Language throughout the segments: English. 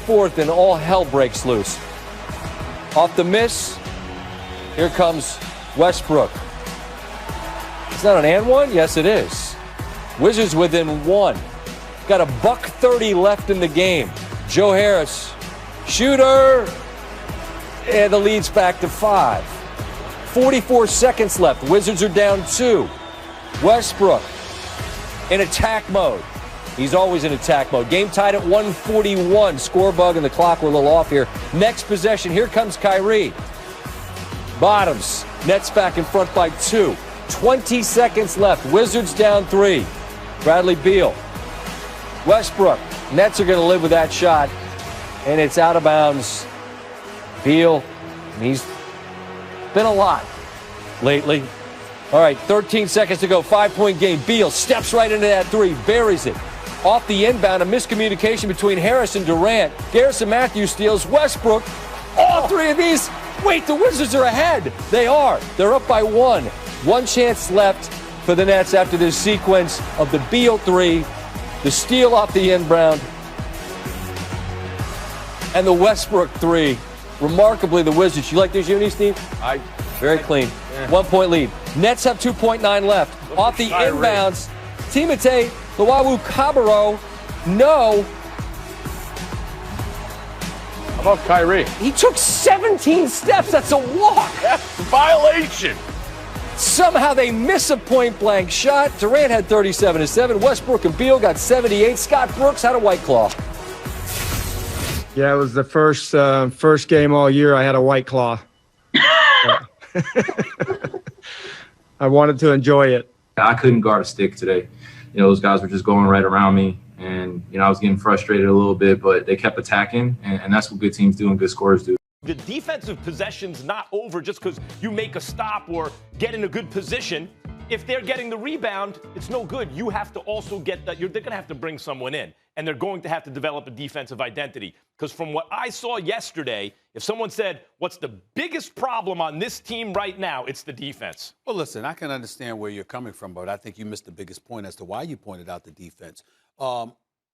fourth, and all hell breaks loose. Off the miss, here comes Westbrook. It's not an and one? Yes, it is. Wizards within one. Got a $1:30 left in the game. Joe Harris, shooter, and the lead's back to 5. 44 seconds left. Wizards are down 2. Westbrook in attack mode. He's always in attack mode. Game tied at 141. Score bug and the clock were a little off here. Next possession, here comes Kyrie. Bottoms. Nets back in front by 2. 20 seconds left. Wizards down 3. Bradley Beal. Westbrook. Nets are going to live with that shot. And it's out of bounds. Beal, he's been a lot lately. All right, 13 seconds to go. 5-point game. Beal steps right into that 3. Buries it. Off the inbound, a miscommunication between Harris and Durant. Garrison Matthews steals. Westbrook. All 3 of these. Wait, the Wizards are ahead. They are. They're up by 1. 1 chance left for the Nets after this sequence of the Beal 3, the steal off the inbound, and the Westbrook 3. Remarkably, the Wizards. You like this uni, Steve? Very clean. Yeah. 1-point lead. Nets have 2.9 left. Off the inbounds, Timothé Luwawu-Cabarrot. No. How about Kyrie? He took 17 steps. That's a walk. That's a violation. Somehow they miss a point-blank shot. Durant had 37-7. Westbrook and Beal got 78. Scott Brooks had a White Claw. Yeah, it was the first game all year I had a White Claw. I wanted to enjoy it. I couldn't guard a stick today. You know, those guys were just going right around me. And, you know, I was getting frustrated a little bit, but they kept attacking. And that's what good teams do and good scorers do. The defensive possession's not over just because you make a stop or get in a good position. If they're getting the rebound, it's no good. You have to also get that. They're going to have to bring someone in, and they're going to have to develop a defensive identity. Because from what I saw yesterday, if someone said, what's the biggest problem on this team right now, it's the defense. Well, listen, I can understand where you're coming from, but I think you missed the biggest point as to why you pointed out the defense.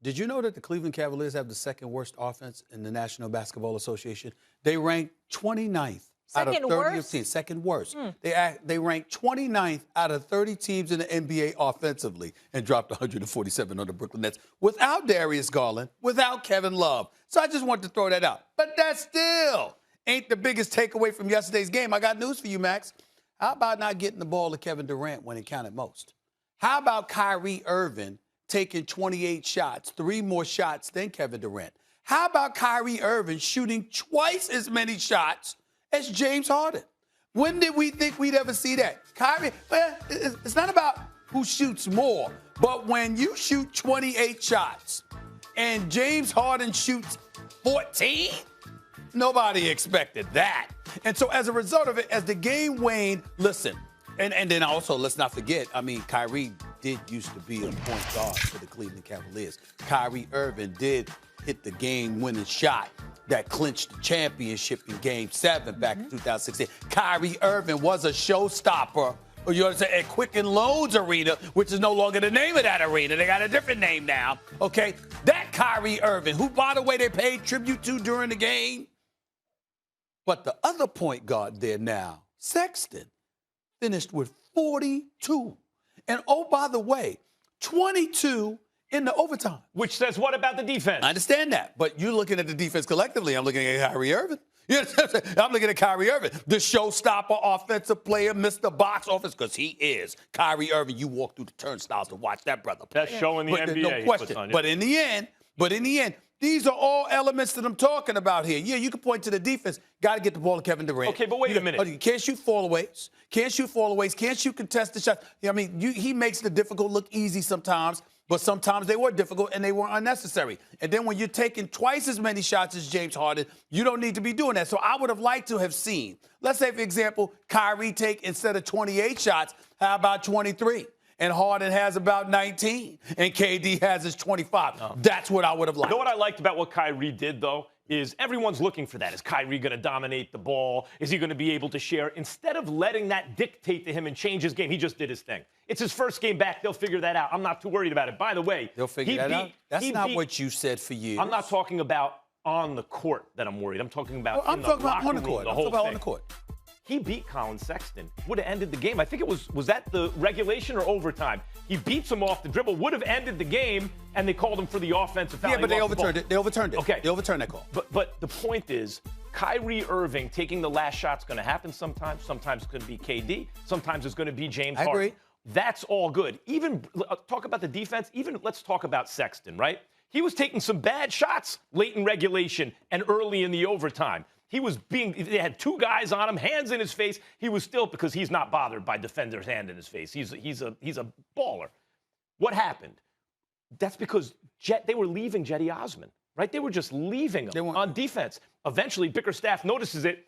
Did you know that the Cleveland Cavaliers have the second worst offense in the National Basketball Association? They rank 29th out of 30 teams. Second worst. They ranked 29th out of 30 teams in the NBA offensively and dropped 147 on the Brooklyn Nets without Darius Garland, without Kevin Love. So I just wanted to throw that out. But that still ain't the biggest takeaway from yesterday's game. I got news for you, Max. How about not getting the ball to Kevin Durant when it counted most? How about Kyrie Irving taking 28 shots, 3 more shots than Kevin Durant? How about Kyrie Irving shooting twice as many shots as James Harden? When did we think we'd ever see that? Kyrie, well, it's not about who shoots more, but when you shoot 28 shots and James Harden shoots 14, nobody expected that. And so as a result of it, as the game waned, listen, and then also let's not forget, I mean, Kyrie did used to be a point guard for the Cleveland Cavaliers. Kyrie Irving did hit the game-winning shot that clinched the championship in Game 7 back in 2016. Kyrie Irving was a showstopper, or you understand, at Quicken Loans Arena, which is no longer the name of that arena. They got a different name now, okay? That Kyrie Irving, who, by the way, they paid tribute to during the game. But the other point guard there now, Sexton, finished with 42. And, oh, by the way, 22 in the overtime. Which says what about the defense? I understand that. But you're looking at the defense collectively. I'm looking at Kyrie Irving. You know what I'm saying? I'm looking at Kyrie Irving, the showstopper offensive player, Mr. Box Office, because he is. Kyrie Irving, you walk through the turnstiles to watch that brother play. That's showing the NBA. No question. But in the end, these are all elements that I'm talking about here. Yeah, you can point to the defense. Got to get the ball to Kevin Durant. Okay, but wait a minute. Can't shoot fallaways. Can't shoot contested shots. I mean, he makes the difficult look easy sometimes, but sometimes they were difficult and they were unnecessary. And then when you're taking twice as many shots as James Harden, you don't need to be doing that. So I would have liked to have seen, let's say, for example, Kyrie take, instead of 28 shots, how about 23? And Harden has about 19, and KD has his 25. Oh. That's what I would have liked. You know what I liked about what Kyrie did, though, is everyone's looking for that. Is Kyrie going to dominate the ball? Is he going to be able to share? Instead of letting that dictate to him and change his game, he just did his thing. It's his first game back. They'll figure that out. I'm not too worried about it. By the way, they'll figure that out? That's not what you said for years. I'm not talking about on the court that I'm worried. I'm talking about I'm talking about on the court. The whole thing. On the court. He beat Colin Sexton. Would have ended the game. I think it was that the regulation or overtime? He beats him off the dribble. Would have ended the game, and they called him for the offensive foul. Yeah, but they overturned it. They overturned it. Okay. They overturned that call. But the point is, Kyrie Irving taking the last shot's going to happen sometimes. Sometimes it's going to be KD. Sometimes it's going to be James Harden. I agree. That's all good. Even talk about the defense. Even let's talk about Sexton, right? He was taking some bad shots late in regulation and early in the overtime. They had two guys on him, hands in his face. He was still, because he's not bothered by defender's hand in his face. He's a baller. What happened? That's because they were leaving Jetty Osman, right? They were just leaving him on defense. Eventually, Bickerstaff notices it.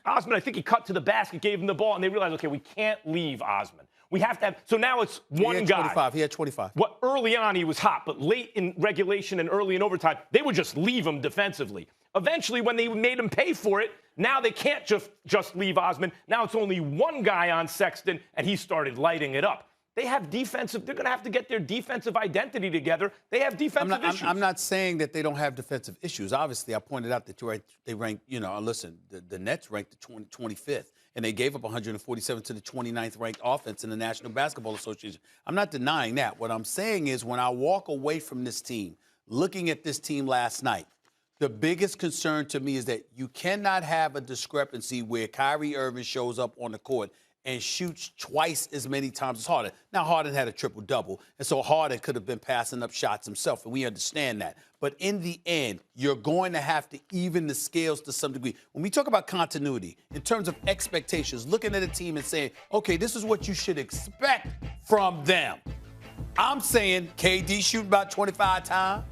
Osman, I think he cut to the basket, gave him the ball, and they realized, okay, we can't leave Osman. We have to have, so now it's one guy. He had 25. What, early on he was hot, but late in regulation and early in overtime, they would just leave him defensively. Eventually, when they made him pay for it, now they can't just leave Osman. Now it's only one guy on Sexton, and he started lighting it up. They have they're going to have to get their defensive identity together. They have defensive issues. I'm not saying that they don't have defensive issues. Obviously, I pointed out that they ranked, listen, the Nets ranked the 25th, and they gave up 147 to the 29th ranked offense in the National Basketball Association. I'm not denying that. What I'm saying is when I walk away from this team, looking at this team last night, the biggest concern to me is that you cannot have a discrepancy where Kyrie Irving shows up on the court and shoots twice as many times as Harden. Now, Harden had a triple-double, and so Harden could have been passing up shots himself, and we understand that. But in the end, you're going to have to even the scales to some degree. When we talk about continuity, in terms of expectations, looking at a team and saying, okay, this is what you should expect from them. I'm saying KD shooting about 25 times,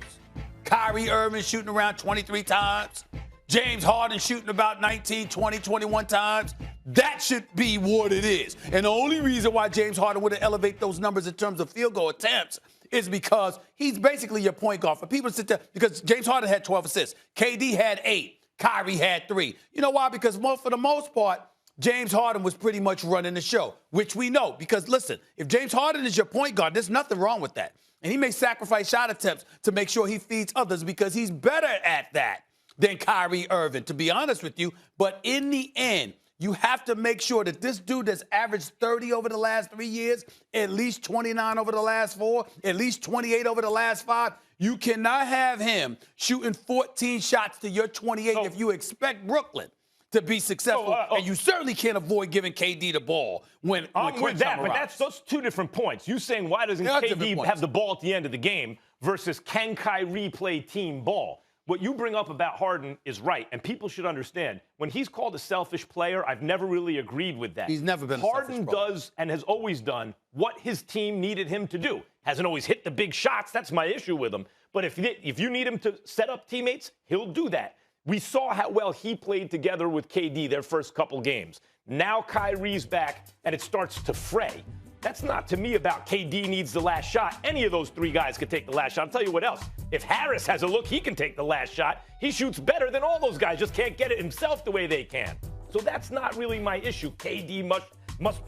Kyrie Irving shooting around 23 times, James Harden shooting about 19, 20, 21 times. That should be what it is. And the only reason why James Harden would elevate those numbers in terms of field goal attempts is because he's basically your point guard. For people to sit there, because James Harden had 12 assists. KD had 8. Kyrie had 3. You know why? Because for the most part, James Harden was pretty much running the show, which we know. Because, listen, if James Harden is your point guard, there's nothing wrong with that. And he may sacrifice shot attempts to make sure he feeds others because he's better at that than Kyrie Irving, to be honest with you. But in the end, you have to make sure that this dude that's averaged 30 over the last 3 years, at least 29 over the last 4, at least 28 over the last 5, you cannot have him shooting 14 shots to your 28 if you expect Brooklyn to be successful. And you certainly can't avoid giving KD the ball when I'm with that, but those two different points. You saying why doesn't KD have the ball at the end of the game versus can Kyrie play team ball? What you bring up about Harden is right, and people should understand. When he's called a selfish player, I've never really agreed with that. He's never been Harden does and has always done what his team needed him to do. Hasn't always hit the big shots. That's my issue with him. But if you need him to set up teammates, he'll do that. We saw how well he played together with KD their first couple games. Now Kyrie's back, and it starts to fray. That's not, to me, about KD needs the last shot. Any of those three guys could take the last shot. I'll tell you what else. If Harris has a look, he can take the last shot. He shoots better than all those guys, just can't get it himself the way they can. So that's not really my issue. KD must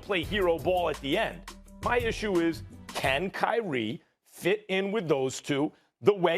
play hero ball at the end. My issue is, can Kyrie fit in with those two the way